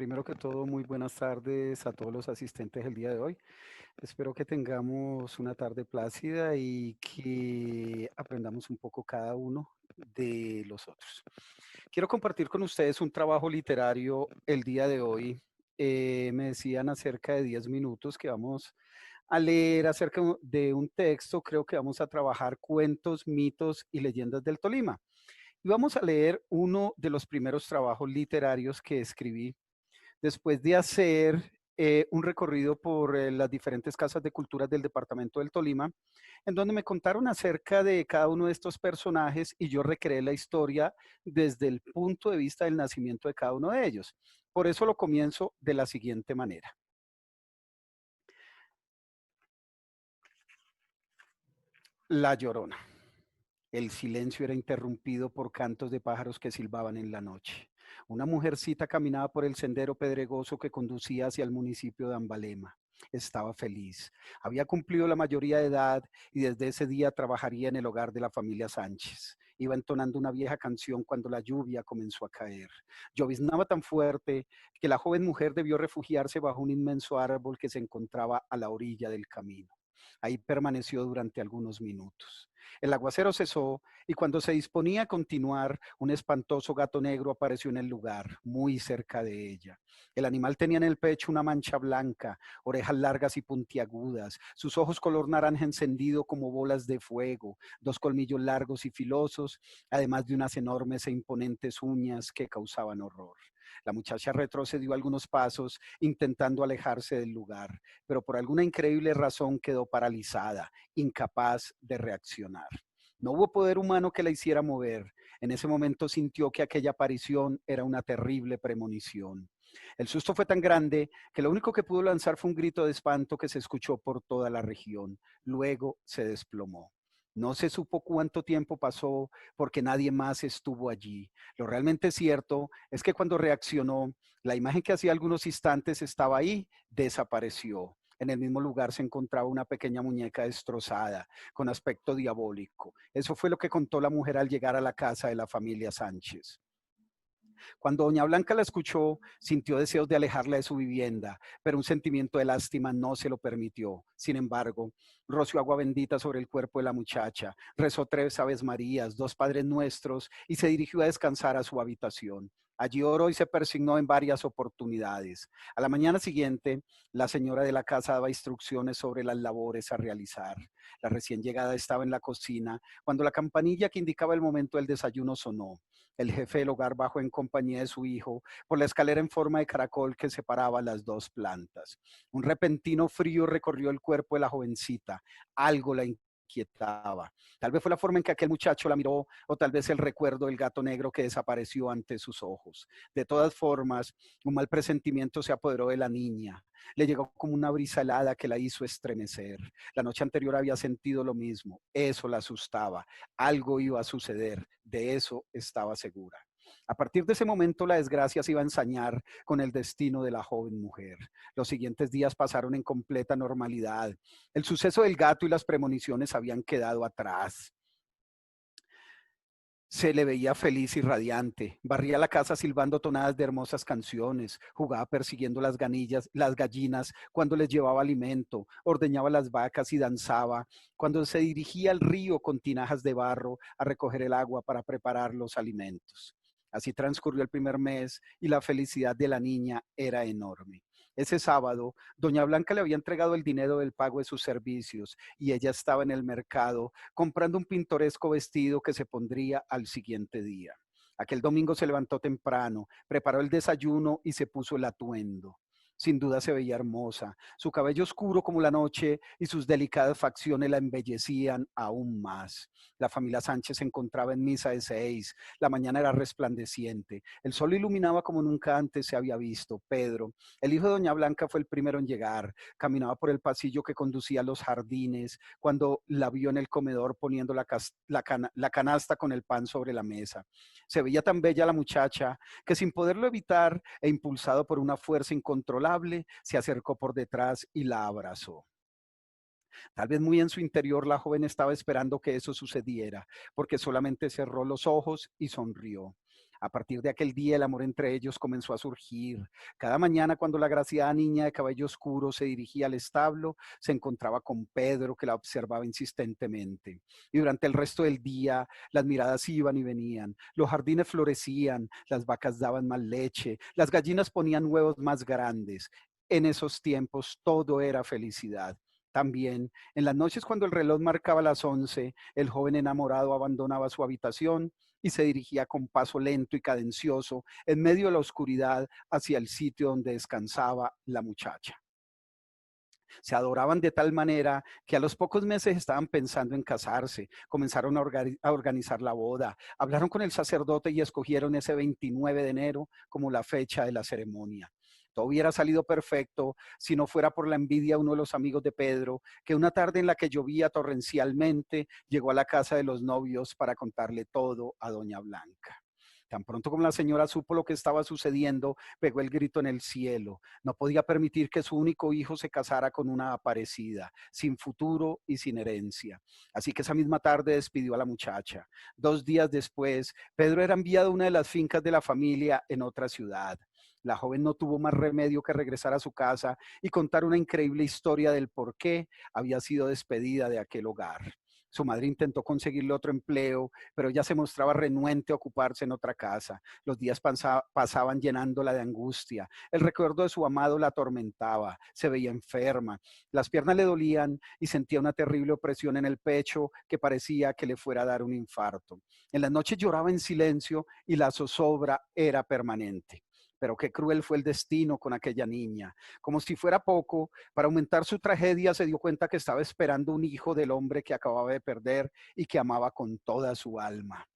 Primero que todo, muy buenas tardes a todos los asistentes el día de hoy. Espero que tengamos una tarde plácida y que aprendamos un poco cada uno de los otros. Quiero compartir con ustedes un trabajo literario el día de hoy. Me decían acerca de 10 minutos que vamos a leer acerca de un texto. Creo que vamos a trabajar cuentos, mitos y leyendas del Tolima. Y vamos a leer uno de los primeros trabajos literarios que escribí después de hacer un recorrido por las diferentes casas de cultura del departamento del Tolima, en donde me contaron acerca de cada uno de estos personajes y yo recreé la historia desde el punto de vista del nacimiento de cada uno de ellos. Por eso lo comienzo de la siguiente manera. La Llorona. El silencio era interrumpido por cantos de pájaros que silbaban en la noche. Una mujercita caminaba por el sendero pedregoso que conducía hacia el municipio de Ambalema. Estaba feliz. Había cumplido la mayoría de edad y desde ese día trabajaría en el hogar de la familia Sánchez. Iba entonando una vieja canción cuando la lluvia comenzó a caer. Lloviznaba tan fuerte que la joven mujer debió refugiarse bajo un inmenso árbol que se encontraba a la orilla del camino. Ahí permaneció durante algunos minutos. El aguacero cesó y cuando se disponía a continuar, un espantoso gato negro apareció en el lugar, muy cerca de ella. El animal tenía en el pecho una mancha blanca, orejas largas y puntiagudas, sus ojos color naranja encendido como bolas de fuego, dos colmillos largos y filosos, además de unas enormes e imponentes uñas que causaban horror. La muchacha retrocedió algunos pasos intentando alejarse del lugar, pero por alguna increíble razón quedó paralizada, incapaz de reaccionar. No hubo poder humano que la hiciera mover. En ese momento sintió que aquella aparición era una terrible premonición. El susto fue tan grande que lo único que pudo lanzar fue un grito de espanto que se escuchó por toda la región. Luego se desplomó. No se supo cuánto tiempo pasó porque nadie más estuvo allí. Lo realmente cierto es que cuando reaccionó, la imagen que hacía algunos instantes estaba ahí, desapareció. En el mismo lugar se encontraba una pequeña muñeca destrozada, con aspecto diabólico. Eso fue lo que contó la mujer al llegar a la casa de la familia Sánchez. Cuando doña Blanca la escuchó, sintió deseos de alejarla de su vivienda, pero un sentimiento de lástima no se lo permitió. Sin embargo, roció agua bendita sobre el cuerpo de la muchacha, rezó 3 Aves Marías, 2 Padres Nuestros y se dirigió a descansar a su habitación. Allí oró y se persignó en varias oportunidades. A la mañana siguiente, la señora de la casa daba instrucciones sobre las labores a realizar. La recién llegada estaba en la cocina cuando la campanilla que indicaba el momento del desayuno sonó. El jefe del hogar bajó en compañía de su hijo por la escalera en forma de caracol que separaba las dos plantas. Un repentino frío recorrió el cuerpo de la jovencita. Algo la inquietaba. Tal vez fue la forma en que aquel muchacho la miró o tal vez el recuerdo del gato negro que desapareció ante sus ojos. De todas formas, un mal presentimiento se apoderó de la niña. Le llegó como una brisa helada que la hizo estremecer. La noche anterior había sentido lo mismo. Eso la asustaba. Algo iba a suceder. De eso estaba segura. A partir de ese momento la desgracia se iba a ensañar con el destino de la joven mujer. Los siguientes días pasaron en completa normalidad. El suceso del gato y las premoniciones habían quedado atrás. Se le veía feliz y radiante. Barría la casa silbando tonadas de hermosas canciones. Jugaba persiguiendo las gallinas cuando les llevaba alimento. Ordeñaba las vacas y danzaba cuando se dirigía al río con tinajas de barro a recoger el agua para preparar los alimentos. Así transcurrió el primer mes y la felicidad de la niña era enorme. Ese sábado, doña Blanca le había entregado el dinero del pago de sus servicios y ella estaba en el mercado comprando un pintoresco vestido que se pondría al siguiente día. Aquel domingo se levantó temprano, preparó el desayuno y se puso el atuendo. Sin duda se veía hermosa, su cabello oscuro como la noche y sus delicadas facciones la embellecían aún más. La familia Sánchez se encontraba en misa de 6, la mañana era resplandeciente, el sol iluminaba como nunca antes se había visto. Pedro, el hijo de doña Blanca, fue el primero en llegar, caminaba por el pasillo que conducía a los jardines, cuando la vio en el comedor poniendo la canasta con el pan sobre la mesa. Se veía tan bella la muchacha que sin poderlo evitar e impulsado por una fuerza incontrolable, se acercó por detrás y la abrazó. Tal vez muy en su interior la joven estaba esperando que eso sucediera, porque solamente cerró los ojos y sonrió. A partir de aquel día el amor entre ellos comenzó a surgir. Cada mañana cuando la agraciada niña de cabello oscuro se dirigía al establo, se encontraba con Pedro que la observaba insistentemente. Y durante el resto del día las miradas iban y venían, los jardines florecían, las vacas daban más leche, las gallinas ponían huevos más grandes. En esos tiempos todo era felicidad. También, en las noches cuando el reloj marcaba las 11, el joven enamorado abandonaba su habitación y se dirigía con paso lento y cadencioso en medio de la oscuridad hacia el sitio donde descansaba la muchacha. Se adoraban de tal manera que a los pocos meses estaban pensando en casarse, comenzaron a organizar la boda, hablaron con el sacerdote y escogieron ese 29 de enero como la fecha de la ceremonia. Todo hubiera salido perfecto si no fuera por la envidia de uno de los amigos de Pedro, que una tarde en la que llovía torrencialmente llegó a la casa de los novios para contarle todo a doña Blanca. Tan pronto como la señora supo lo que estaba sucediendo, pegó el grito en el cielo. No podía permitir que su único hijo se casara con una aparecida, sin futuro y sin herencia. Así que esa misma tarde despidió a la muchacha. 2 días después, Pedro era enviado a una de las fincas de la familia en otra ciudad. La joven no tuvo más remedio que regresar a su casa y contar una increíble historia del por qué había sido despedida de aquel hogar. Su madre intentó conseguirle otro empleo, pero ella se mostraba renuente a ocuparse en otra casa. Los días pasaban llenándola de angustia. El recuerdo de su amado la atormentaba. Se veía enferma. Las piernas le dolían y sentía una terrible opresión en el pecho que parecía que le fuera a dar un infarto. En las noches lloraba en silencio y la zozobra era permanente. Pero qué cruel fue el destino con aquella niña. Como si fuera poco, para aumentar su tragedia se dio cuenta que estaba esperando un hijo del hombre que acababa de perder y que amaba con toda su alma.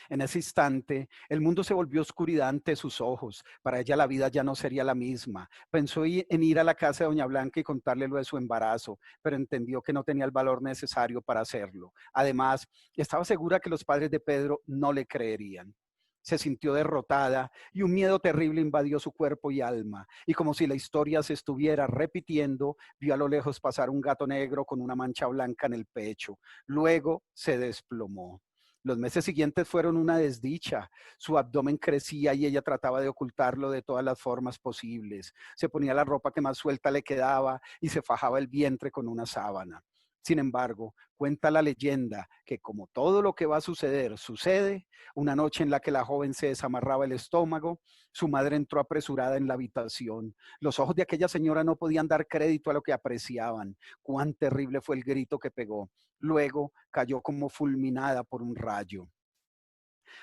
En ese instante, el mundo se volvió oscuridad ante sus ojos. Para ella la vida ya no sería la misma. Pensó en ir a la casa de doña Blanca y contarle lo de su embarazo, pero entendió que no tenía el valor necesario para hacerlo. Además, estaba segura que los padres de Pedro no le creerían. Se sintió derrotada y un miedo terrible invadió su cuerpo y alma. Y como si la historia se estuviera repitiendo, vio a lo lejos pasar un gato negro con una mancha blanca en el pecho. Luego se desplomó. Los meses siguientes fueron una desdicha. Su abdomen crecía y ella trataba de ocultarlo de todas las formas posibles. Se ponía la ropa que más suelta le quedaba y se fajaba el vientre con una sábana. Sin embargo, cuenta la leyenda que como todo lo que va a suceder sucede, una noche en la que la joven se desamarraba el estómago, su madre entró apresurada en la habitación. Los ojos de aquella señora no podían dar crédito a lo que apreciaban. Cuán terrible fue el grito que pegó. Luego cayó como fulminada por un rayo.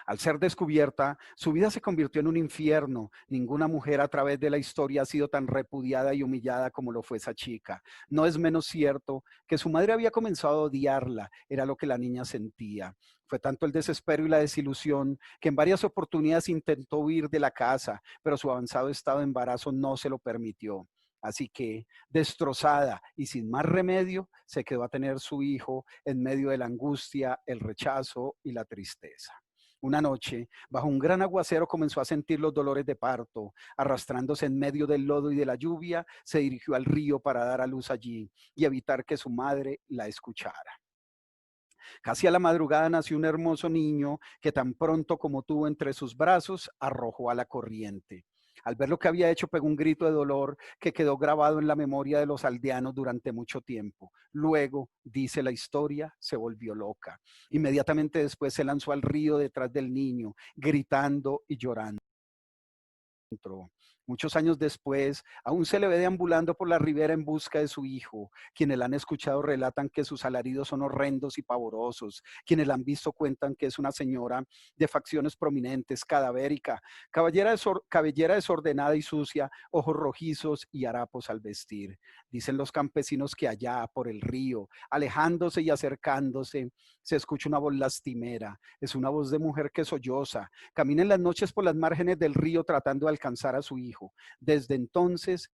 Al ser descubierta, su vida se convirtió en un infierno. Ninguna mujer a través de la historia ha sido tan repudiada y humillada como lo fue esa chica. No es menos cierto que su madre había comenzado a odiarla, era lo que la niña sentía. Fue tanto el desespero y la desilusión que en varias oportunidades intentó huir de la casa, pero su avanzado estado de embarazo no se lo permitió. Así que, destrozada y sin más remedio, se quedó a tener su hijo en medio de la angustia, el rechazo y la tristeza. Una noche, bajo un gran aguacero, comenzó a sentir los dolores de parto. Arrastrándose en medio del lodo y de la lluvia, se dirigió al río para dar a luz allí y evitar que su madre la escuchara. Casi a la madrugada nació un hermoso niño que tan pronto como tuvo entre sus brazos, arrojó a la corriente. Al ver lo que había hecho, pegó un grito de dolor que quedó grabado en la memoria de los aldeanos durante mucho tiempo. Luego, dice la historia, se volvió loca. Inmediatamente después se lanzó al río detrás del niño, gritando y llorando. Muchos años después, aún se le ve deambulando por la ribera en busca de su hijo. Quienes la han escuchado relatan que sus alaridos son horrendos y pavorosos. Quienes la han visto cuentan que es una señora de facciones prominentes, cadavérica, cabellera desordenada y sucia, ojos rojizos y harapos al vestir. Dicen los campesinos que allá por el río, alejándose y acercándose, se escucha una voz lastimera. Es una voz de mujer que solloza. Camina en las noches por las márgenes del río tratando de alcanzar a su hijo. Desde entonces,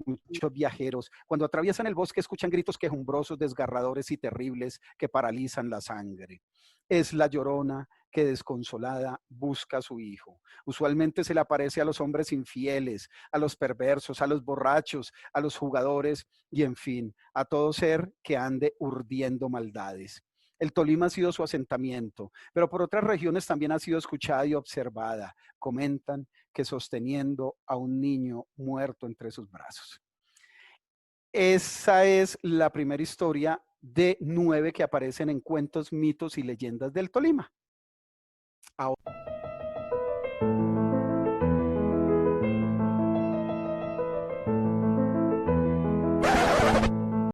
muchos viajeros, cuando atraviesan el bosque, escuchan gritos quejumbrosos, desgarradores y terribles que paralizan la sangre. Es la Llorona que desconsolada busca a su hijo. Usualmente se le aparece a los hombres infieles, a los perversos, a los borrachos, a los jugadores y en fin, a todo ser que ande urdiendo maldades. El Tolima ha sido su asentamiento, pero por otras regiones también ha sido escuchada y observada. Comentan que sosteniendo a un niño muerto entre sus brazos. Esa es la primera historia de 9 que aparecen en cuentos, mitos y leyendas del Tolima. Ahora,